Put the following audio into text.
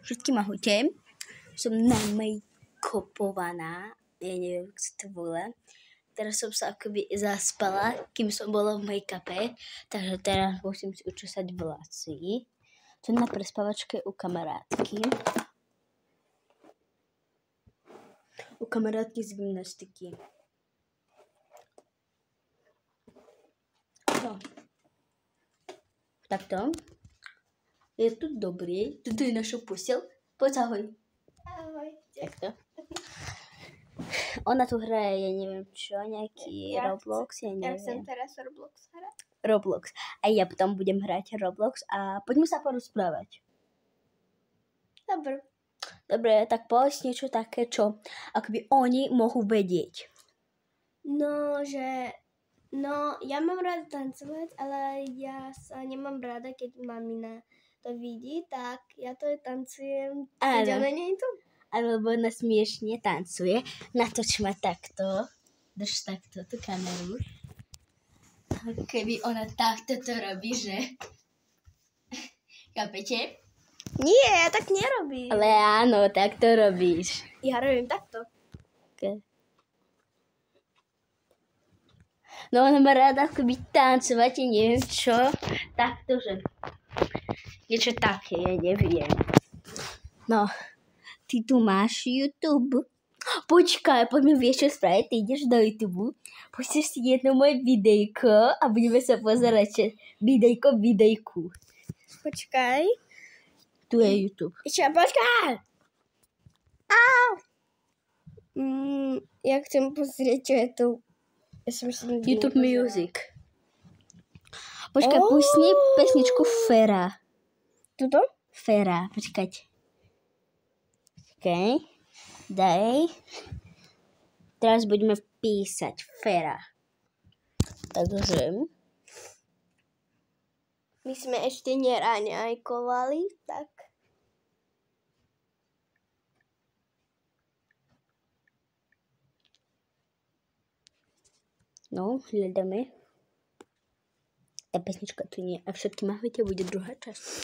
Všetkým ahojte. Som namejkopovaná. Ja neviem, jak sa to volá. Teraz som sa akoby zaspala, kým som bola v make-upe. Takže teraz musím si učesať vlasy. Som na prespavačke u kamarátky. U kamarátky z gymnastiky. No. Takto. Je tu dobrý. Tuto je naša posteľ. Poď ahoj. Ahoj. Takto. Ona tu hraje, ja neviem čo, nejaký Roblox, ja Ja chcem neviem. teraz Roblox hrať. Roblox. A ja potom budem hrať Roblox a poďme sa porozprávať. Dobre. Dobre, tak povedz niečo také, čo akoby oni mohú vedieť. No, ja mám rada tancovať, ale ja sa nemám rada, keď mamina to vidí, tak ja to tancujem, keď Áno. ona nie je tu. Alebo ona smiešne tancuje. Natoč ma takto. Drž takto tú kameru. Keby ona takto to robí, že? Chápete? Nie, ja tak nerobím. Ale áno, tak to robíš. Ja robím takto. Okay. No ona má rada akoby tancovať, ja neviem čo. Takto, že niečo také, ja neviem. No, ty tu máš YouTube. Počkaj, poďme vieš čo spraviť, ty ideš do YouTube, pustíš si jedno moje videjko a budeme sa pozerať videjku. Počkaj. Tu je YouTube. Počkaj. Au. Ja chcem pozrieť, čo je tu. Ja som YouTube Music. Počkaj, pusni pesničku Fera. Tuto? Fera, počkať. OK. Daj. Teraz budeme písať Fera. Takže. My sme ešte neraňajkovali, tak. No, hľadáme. Tá pesnička tu nie. A všetkým ahojte, bude druhá časť.